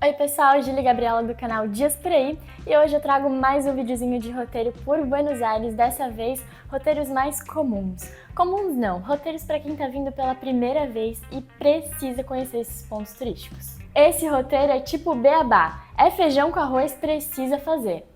Oi pessoal, Júlia e Gabriela do canal Dias Por Aí, e hoje eu trago mais um videozinho de roteiro por Buenos Aires, dessa vez roteiros mais comuns. Comuns não, roteiros para quem tá vindo pela primeira vez e precisa conhecer esses pontos turísticos. Esse roteiro é tipo beabá, é feijão com arroz, precisa fazer.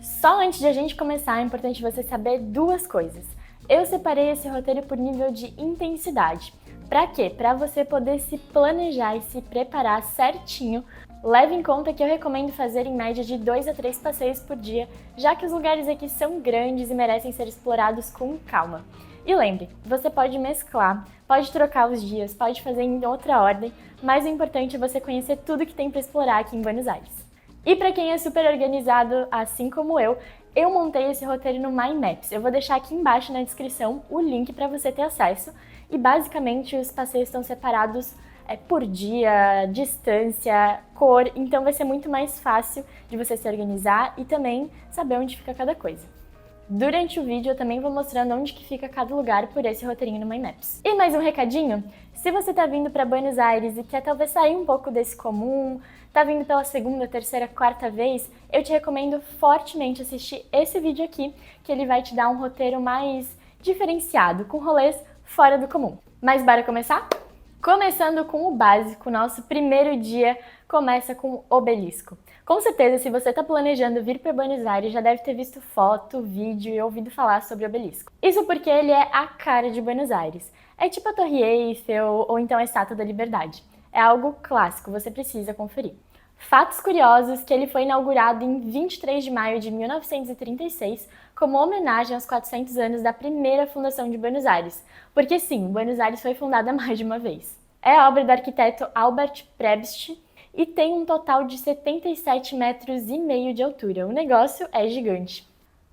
Só antes de a gente começar, é importante você saber duas coisas. Eu separei esse roteiro por nível de intensidade. Pra quê? Pra você poder se planejar e se preparar certinho. Leve em conta que eu recomendo fazer em média de 2 a 3 passeios por dia, já que os lugares aqui são grandes e merecem ser explorados com calma. E lembre, você pode mesclar, pode trocar os dias, pode fazer em outra ordem, mas o importante é você conhecer tudo que tem para explorar aqui em Buenos Aires. E para quem é super organizado, assim como eu montei esse roteiro no My Maps. Eu vou deixar aqui embaixo na descrição o link para você ter acesso. E basicamente os passeios estão separados por dia, distância, cor, então vai ser muito mais fácil de você se organizar e também saber onde fica cada coisa. Durante o vídeo eu também vou mostrando onde que fica cada lugar por esse roteirinho no My Maps. E mais um recadinho, se você tá vindo para Buenos Aires e quer talvez sair um pouco desse comum, tá vindo pela segunda, terceira, quarta vez, eu te recomendo fortemente assistir esse vídeo aqui, que ele vai te dar um roteiro mais diferenciado, com rolês fora do comum. Mas bora começar? Começando com o básico, nosso primeiro dia começa com o Obelisco. Com certeza, se você está planejando vir para Buenos Aires, já deve ter visto foto, vídeo e ouvido falar sobre o Obelisco. Isso porque ele é a cara de Buenos Aires. É tipo a Torre Eiffel ou então a Estátua da Liberdade. É algo clássico, você precisa conferir. Fatos curiosos que ele foi inaugurado em 23 de maio de 1936 como homenagem aos 400 anos da primeira fundação de Buenos Aires, porque sim, Buenos Aires foi fundada mais de uma vez. É obra do arquiteto Albert Prebst e tem um total de 77,5 metros de altura. O negócio é gigante.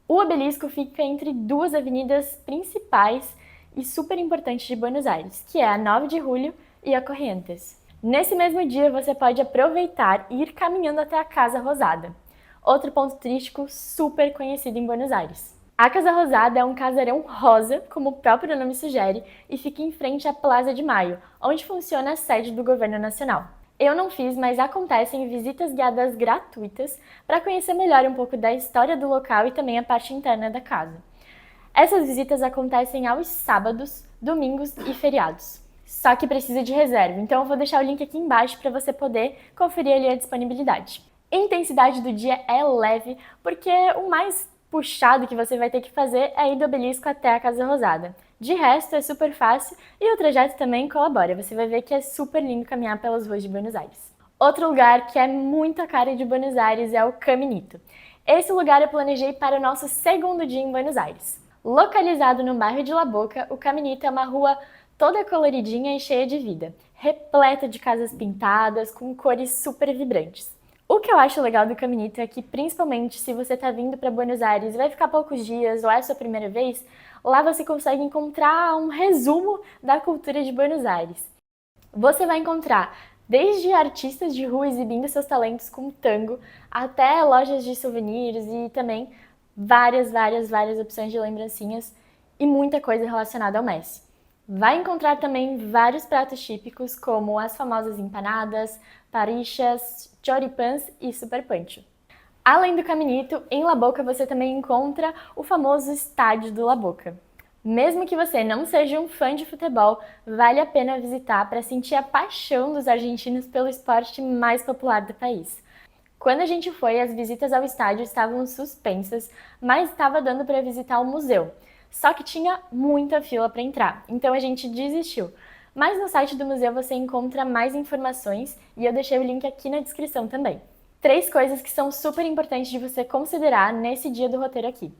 O obelisco fica entre duas avenidas principais e super importantes de Buenos Aires, que é a 9 de Julho e a Corrientes. Nesse mesmo dia, você pode aproveitar e ir caminhando até a Casa Rosada, outro ponto turístico super conhecido em Buenos Aires. A Casa Rosada é um casarão rosa, como o próprio nome sugere, e fica em frente à Plaza de Maio, onde funciona a sede do governo nacional. Eu não fiz, mas acontecem visitas guiadas gratuitas para conhecer melhor um pouco da história do local e também a parte interna da casa. Essas visitas acontecem aos sábados, domingos e feriados. Só que precisa de reserva, então eu vou deixar o link aqui embaixo para você poder conferir ali a disponibilidade. A intensidade do dia é leve, porque o mais puxado que você vai ter que fazer é ir do Obelisco até a Casa Rosada. De resto, é super fácil e o trajeto também colabora, você vai ver que é super lindo caminhar pelas ruas de Buenos Aires. Outro lugar que é muito a cara de Buenos Aires é o Caminito. Esse lugar eu planejei para o nosso segundo dia em Buenos Aires. Localizado no bairro de La Boca, o Caminito é uma rua toda coloridinha e cheia de vida, repleta de casas pintadas com cores super vibrantes. O que eu acho legal do Caminito é que, principalmente se você está vindo para Buenos Aires e vai ficar poucos dias ou é a sua primeira vez, lá você consegue encontrar um resumo da cultura de Buenos Aires. Você vai encontrar desde artistas de rua exibindo seus talentos com tango, até lojas de souvenirs e também várias opções de lembrancinhas e muita coisa relacionada ao Messi. Vai encontrar também vários pratos típicos, como as famosas empanadas, parichas, choripãs e super pancho. Além do Caminito, em La Boca você também encontra o famoso estádio do La Boca. Mesmo que você não seja um fã de futebol, vale a pena visitar para sentir a paixão dos argentinos pelo esporte mais popular do país. Quando a gente foi, as visitas ao estádio estavam suspensas, mas estava dando para visitar o museu. Só que tinha muita fila para entrar, então a gente desistiu. Mas no site do museu você encontra mais informações e eu deixei o link aqui na descrição também. 3 coisas que são super importantes de você considerar nesse dia do roteiro aqui.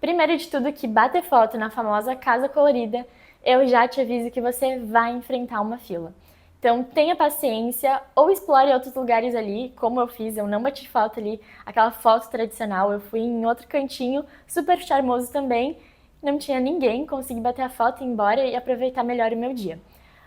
Primeiro de tudo, que bater foto na famosa Casa Colorida, eu já te aviso que você vai enfrentar uma fila. Então tenha paciência ou explore outros lugares ali, como eu fiz, eu não bati foto ali, aquela foto tradicional, eu fui em outro cantinho, super charmoso também, não tinha ninguém, consegui bater a foto, ir embora e aproveitar melhor o meu dia.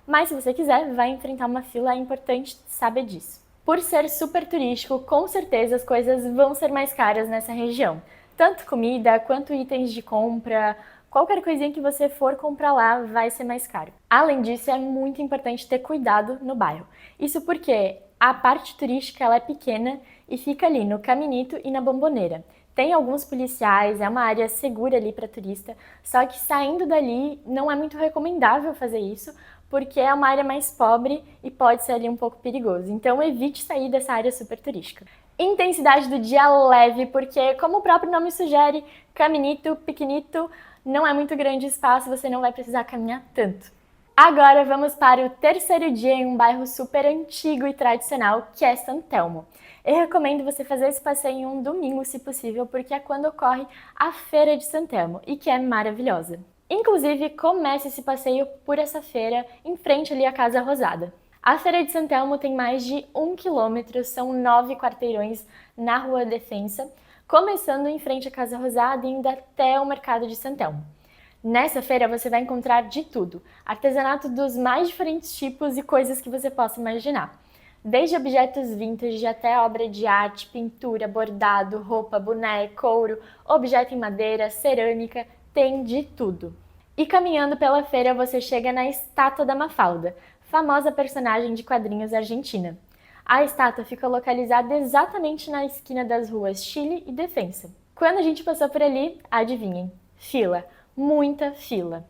Mas se você quiser, vai enfrentar uma fila, é importante saber disso. Por ser super turístico, com certeza as coisas vão ser mais caras nessa região. Tanto comida, quanto itens de compra, qualquer coisinha que você for comprar lá vai ser mais caro. Além disso, é muito importante ter cuidado no bairro. Isso porque a parte turística ela é pequena e fica ali no Caminito e na Bomboneira. Tem alguns policiais, é uma área segura ali para turista, só que saindo dali não é muito recomendável fazer isso, porque é uma área mais pobre e pode ser ali um pouco perigoso. Então evite sair dessa área super turística. Intensidade do dia leve, porque como o próprio nome sugere, caminito, pequenito, não é muito grande espaço, você não vai precisar caminhar tanto. Agora vamos para o terceiro dia em um bairro super antigo e tradicional, que é Santelmo. Eu recomendo você fazer esse passeio em um domingo, se possível, porque é quando ocorre a Feira de Santelmo, e que é maravilhosa. Inclusive, comece esse passeio por essa feira, em frente ali à Casa Rosada. A Feira de Santelmo tem mais de 1 quilômetro, são 9 quarteirões na Rua Defensa, começando em frente à Casa Rosada e indo até o Mercado de Santelmo. Nessa feira você vai encontrar de tudo, artesanato dos mais diferentes tipos e coisas que você possa imaginar. Desde objetos vintage até obra de arte, pintura, bordado, roupa, boné, couro, objeto em madeira, cerâmica, tem de tudo. E caminhando pela feira você chega na Estátua da Mafalda, famosa personagem de quadrinhos argentina. A estátua fica localizada exatamente na esquina das ruas Chile e Defensa. Quando a gente passou por ali, adivinhem, fila, muita fila.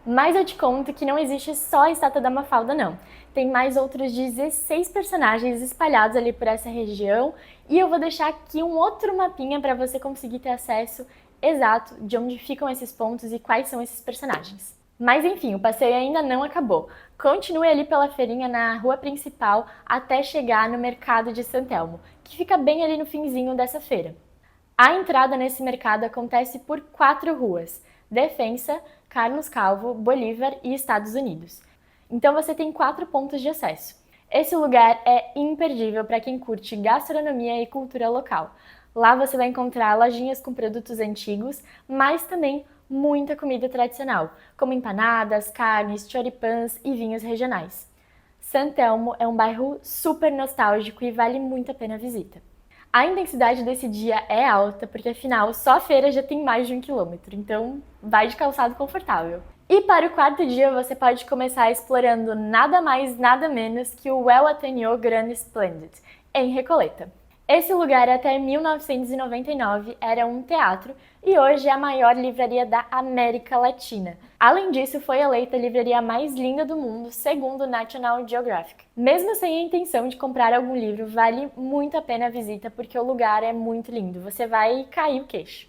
Mas eu te conto que não existe só a Estátua da Mafalda não. Tem mais outros 16 personagens espalhados ali por essa região e eu vou deixar aqui um outro mapinha para você conseguir ter acesso exato de onde ficam esses pontos e quais são esses personagens. Mas enfim, o passeio ainda não acabou. Continue ali pela feirinha na rua principal até chegar no Mercado de Santelmo, que fica bem ali no finzinho dessa feira. A entrada nesse mercado acontece por 4 ruas: Defensa, Carlos Calvo, Bolívar e Estados Unidos. Então você tem 4 pontos de acesso. Esse lugar é imperdível para quem curte gastronomia e cultura local. Lá você vai encontrar lojinhas com produtos antigos, mas também muita comida tradicional, como empanadas, carnes, choripãs e vinhos regionais. Santelmo é um bairro super nostálgico e vale muito a pena a visita. A intensidade desse dia é alta, porque afinal só a feira já tem mais de 1 quilômetro, então vai de calçado confortável. E para o quarto dia você pode começar explorando nada mais, nada menos que o El Ateneo Grand Splendid, em Recoleta. Esse lugar até 1999 era um teatro e hoje é a maior livraria da América Latina. Além disso, foi eleita a livraria mais linda do mundo, segundo o National Geographic. Mesmo sem a intenção de comprar algum livro, vale muito a pena a visita porque o lugar é muito lindo, você vai cair o queixo.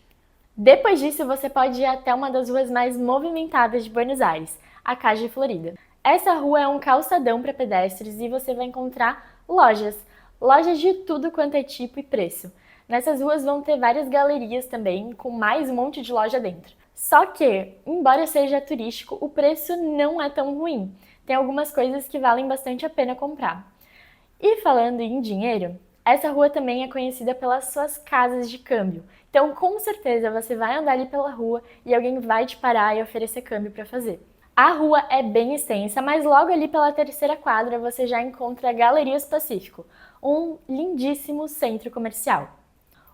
Depois disso, você pode ir até uma das ruas mais movimentadas de Buenos Aires, a Calle Florida. Essa rua é um calçadão para pedestres e você vai encontrar lojas de tudo quanto é tipo e preço. Nessas ruas vão ter várias galerias também, com mais um monte de loja dentro. Só que, embora seja turístico, o preço não é tão ruim. Tem algumas coisas que valem bastante a pena comprar. E falando em dinheiro, essa rua também é conhecida pelas suas casas de câmbio. Então, com certeza, você vai andar ali pela rua e alguém vai te parar e oferecer câmbio para fazer. A rua é bem extensa, mas logo ali pela terceira quadra você já encontra a Galerias Pacífico, um lindíssimo centro comercial.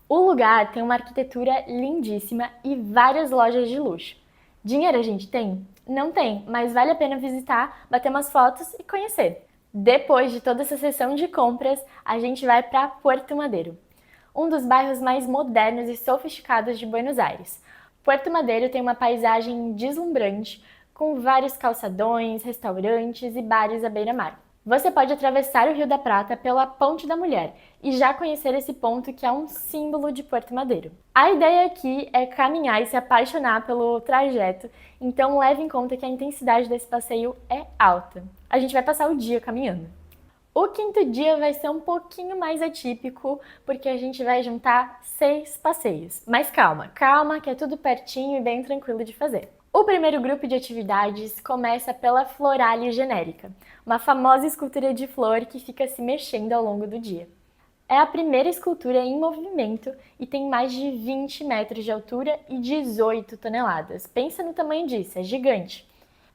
O lugar tem uma arquitetura lindíssima e várias lojas de luxo. Dinheiro a gente tem? Não tem, mas vale a pena visitar, bater umas fotos e conhecer. Depois de toda essa sessão de compras, a gente vai para Puerto Madero, um dos bairros mais modernos e sofisticados de Buenos Aires. Puerto Madero tem uma paisagem deslumbrante, com vários calçadões, restaurantes e bares à beira-mar. Você pode atravessar o Rio da Prata pela Ponte da Mulher e já conhecer esse ponto que é um símbolo de Puerto Madero. A ideia aqui é caminhar e se apaixonar pelo trajeto, então leve em conta que a intensidade desse passeio é alta. A gente vai passar o dia caminhando. O quinto dia vai ser um pouquinho mais atípico, porque a gente vai juntar 6 passeios. Mas calma, que é tudo pertinho e bem tranquilo de fazer. O primeiro grupo de atividades começa pela Floralia Genérica, uma famosa escultura de flor que fica se mexendo ao longo do dia. É a primeira escultura em movimento e tem mais de 20 metros de altura e 18 toneladas. Pensa no tamanho disso, é gigante.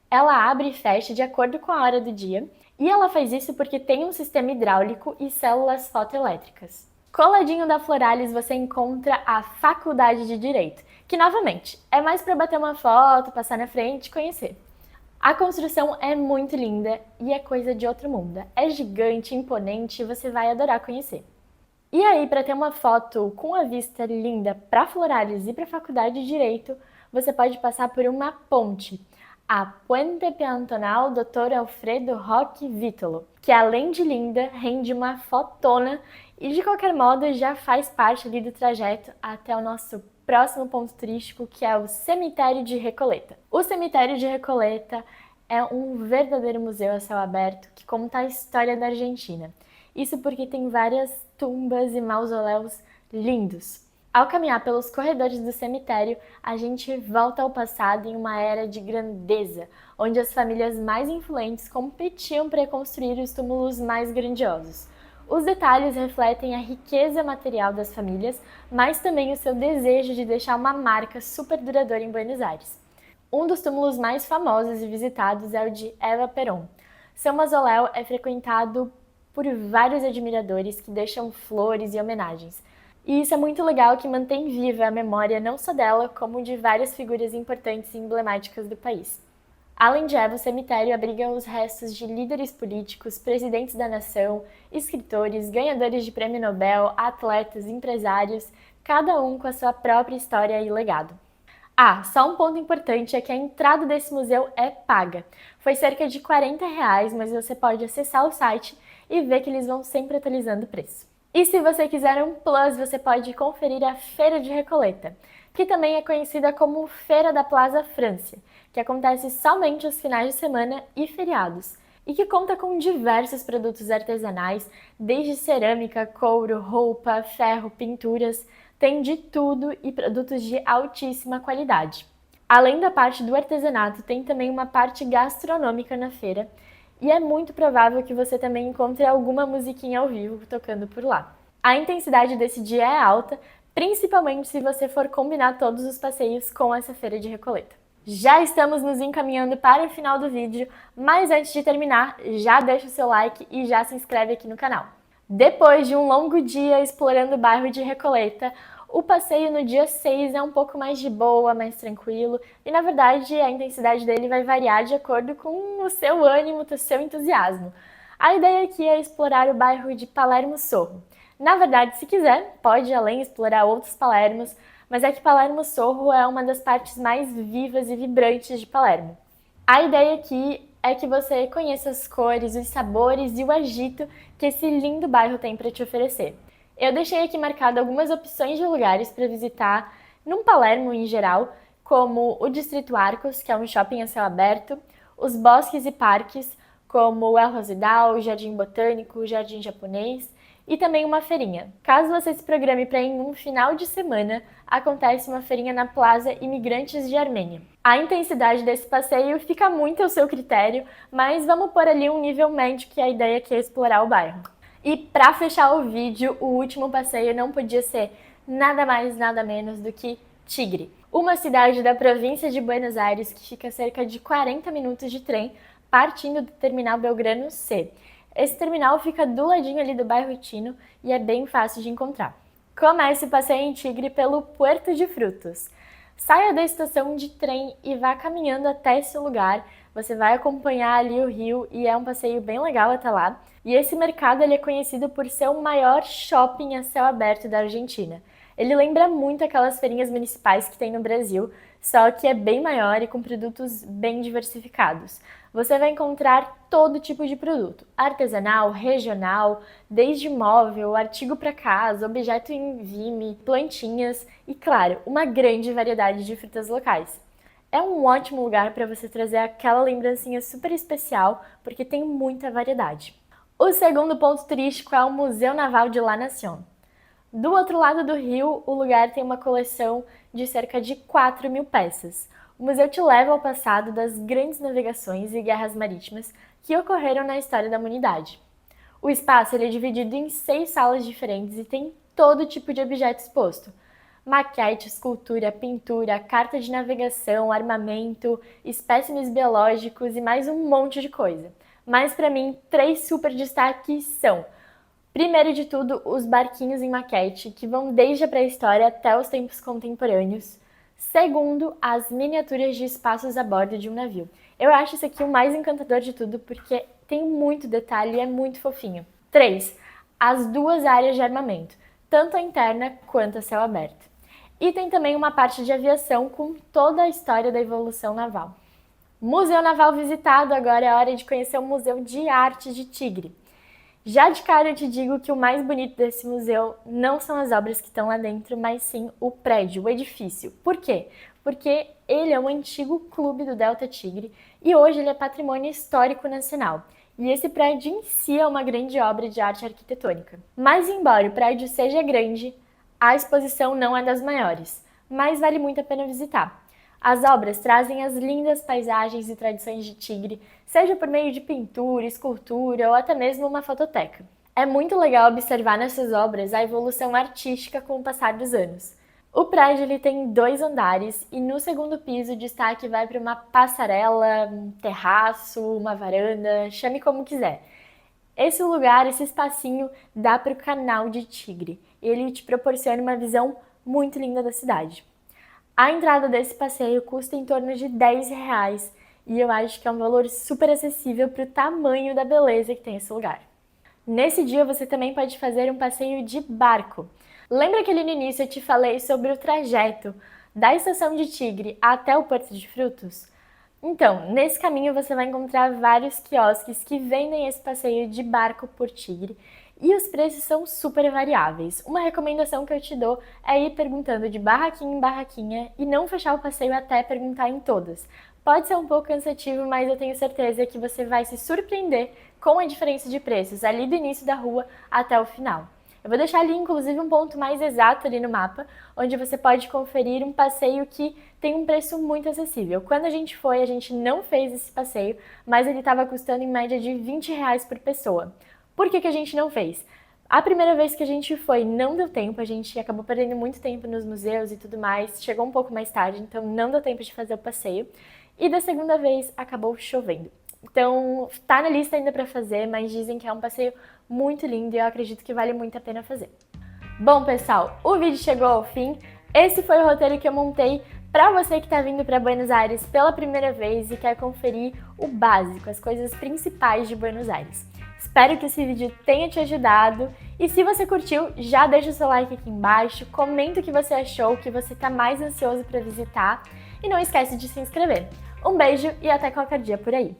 Ela abre e fecha de acordo com a hora do dia e ela faz isso porque tem um sistema hidráulico e células fotoelétricas. Coladinho da Floralis você encontra a Faculdade de Direito, que novamente é mais para bater uma foto, passar na frente e conhecer. A construção é muito linda e é coisa de outro mundo. É gigante, imponente e você vai adorar conhecer. E aí, para ter uma foto com a vista linda para Floralis e para a Faculdade de Direito, você pode passar por uma ponte, a Puente Peatonal Dr. Alfredo Roque Vítolo, que além de linda, rende uma fotona e de qualquer modo já faz parte ali do trajeto até o nosso próximo ponto turístico, que é o Cemitério de Recoleta. O Cemitério de Recoleta é um verdadeiro museu a céu aberto que conta a história da Argentina. Isso porque tem várias tumbas e mausoléus lindos. Ao caminhar pelos corredores do cemitério, a gente volta ao passado em uma era de grandeza, onde as famílias mais influentes competiam para construir os túmulos mais grandiosos. Os detalhes refletem a riqueza material das famílias, mas também o seu desejo de deixar uma marca super duradoura em Buenos Aires. Um dos túmulos mais famosos e visitados é o de Eva Perón. Seu mausoléu é frequentado por vários admiradores que deixam flores e homenagens. E isso é muito legal, que mantém viva a memória não só dela, como de várias figuras importantes e emblemáticas do país. Além de Eva, o cemitério abriga os restos de líderes políticos, presidentes da nação, escritores, ganhadores de prêmio Nobel, atletas, empresários, cada um com a sua própria história e legado. Só um ponto importante é que a entrada desse museu é paga. Foi cerca de R$ 40, mas você pode acessar o site e ver que eles vão sempre atualizando o preço. E se você quiser um plus, você pode conferir a Feira de Recoleta, que também é conhecida como Feira da Plaza França, que acontece somente aos finais de semana e feriados, e que conta com diversos produtos artesanais, desde cerâmica, couro, roupa, ferro, pinturas, tem de tudo e produtos de altíssima qualidade. Além da parte do artesanato, tem também uma parte gastronômica na feira, e é muito provável que você também encontre alguma musiquinha ao vivo tocando por lá. A intensidade desse dia é alta, principalmente se você for combinar todos os passeios com essa feira de Recoleta. Já estamos nos encaminhando para o final do vídeo, mas antes de terminar, já deixa o seu like e já se inscreve aqui no canal. Depois de um longo dia explorando o bairro de Recoleta, o passeio no dia 6 é um pouco mais de boa, mais tranquilo, e na verdade a intensidade dele vai variar de acordo com o seu ânimo, o seu entusiasmo. A ideia aqui é explorar o bairro de Palermo Sorro. Na verdade, se quiser, pode além explorar outros Palermos, mas é que Palermo Sorro é uma das partes mais vivas e vibrantes de Palermo. A ideia aqui é que você conheça as cores, os sabores e o agito que esse lindo bairro tem para te oferecer. Eu deixei aqui marcado algumas opções de lugares para visitar num Palermo em geral, como o Distrito Arcos, que é um shopping a céu aberto, os bosques e parques, como o El Rosedal, o Jardim Botânico, o Jardim Japonês, e também uma feirinha. Caso você se programe para ir em um final de semana, acontece uma feirinha na Plaza Imigrantes de Armênia. A intensidade desse passeio fica muito ao seu critério, mas vamos pôr ali um nível médio, que a ideia aqui é explorar o bairro. E para fechar o vídeo, o último passeio não podia ser nada mais, nada menos do que Tigre, uma cidade da província de Buenos Aires que fica a cerca de 40 minutos de trem, partindo do terminal Belgrano C. Esse terminal fica do ladinho ali do bairro Tino e é bem fácil de encontrar. Comece o passeio em Tigre pelo Puerto de Frutos. Saia da estação de trem e vá caminhando até esse lugar. Você vai acompanhar ali o rio e é um passeio bem legal até lá. E esse mercado ele é conhecido por ser o maior shopping a céu aberto da Argentina. Ele lembra muito aquelas feirinhas municipais que tem no Brasil, só que é bem maior e com produtos bem diversificados. Você vai encontrar todo tipo de produto, artesanal, regional, desde móvel, artigo para casa, objeto em vime, plantinhas e, claro, uma grande variedade de frutas locais. É um ótimo lugar para você trazer aquela lembrancinha super especial, porque tem muita variedade. O segundo ponto turístico é o Museu Naval de La Nación. Do outro lado do rio, o lugar tem uma coleção de cerca de 4.000 peças. O museu te leva ao passado das grandes navegações e guerras marítimas que ocorreram na história da humanidade. O espaço é dividido em 6 salas diferentes e tem todo tipo de objeto exposto. Maquete, escultura, pintura, carta de navegação, armamento, espécimes biológicos e mais um monte de coisa. Mas para mim, 3 super destaques são Primeiro de tudo, os barquinhos em maquete, que vão desde a pré-história até os tempos contemporâneos. Segundo, as miniaturas de espaços a bordo de um navio. Eu acho isso aqui o mais encantador de tudo, porque tem muito detalhe e é muito fofinho. 3. As duas áreas de armamento, tanto a interna quanto a céu aberto. E tem também uma parte de aviação com toda a história da evolução naval. Museu Naval visitado, agora é hora de conhecer o Museu de Arte de Tigre. Já de cara eu te digo que o mais bonito desse museu não são as obras que estão lá dentro, mas sim o prédio, o edifício. Por quê? Porque ele é um antigo clube do Delta Tigre e hoje ele é patrimônio histórico nacional. E esse prédio em si é uma grande obra de arte arquitetônica. Mas embora o prédio seja grande, a exposição não é das maiores, mas vale muito a pena visitar. As obras trazem as lindas paisagens e tradições de Tigre, seja por meio de pintura, escultura ou até mesmo uma fototeca. É muito legal observar nessas obras a evolução artística com o passar dos anos. O prédio ele tem 2 andares e no segundo piso o destaque vai para uma passarela, um terraço, uma varanda, chame como quiser. Esse lugar, esse espacinho, dá para o Canal de Tigre. Ele te proporciona uma visão muito linda da cidade. A entrada desse passeio custa em torno de R$10 e eu acho que é um valor super acessível para o tamanho da beleza que tem esse lugar. Nesse dia você também pode fazer um passeio de barco. Lembra que ali no início eu te falei sobre o trajeto da estação de Tigre até o Porto de Frutos? Então, nesse caminho você vai encontrar vários quiosques que vendem esse passeio de barco por Tigre e os preços são super variáveis. Uma recomendação que eu te dou é ir perguntando de barraquinha em barraquinha e não fechar o passeio até perguntar em todas. Pode ser um pouco cansativo, mas eu tenho certeza que você vai se surpreender com a diferença de preços ali do início da rua até o final. Eu vou deixar ali, inclusive, um ponto mais exato ali no mapa, onde você pode conferir um passeio que tem um preço muito acessível. Quando a gente foi, a gente não fez esse passeio, mas ele estava custando em média de R$20 por pessoa. Por que a gente não fez? A primeira vez que a gente foi não deu tempo, a gente acabou perdendo muito tempo nos museus e tudo mais, chegou um pouco mais tarde, então não deu tempo de fazer o passeio. E da segunda vez acabou chovendo. Então tá na lista ainda para fazer, mas dizem que é um passeio muito lindo e eu acredito que vale muito a pena fazer. Bom pessoal, o vídeo chegou ao fim. Esse foi o roteiro que eu montei para você que está vindo para Buenos Aires pela primeira vez e quer conferir o básico, as coisas principais de Buenos Aires. Espero que esse vídeo tenha te ajudado e se você curtiu, já deixa o seu like aqui embaixo, comenta o que você achou, o que você está mais ansioso para visitar e não esquece de se inscrever. Um beijo e até qualquer dia por aí!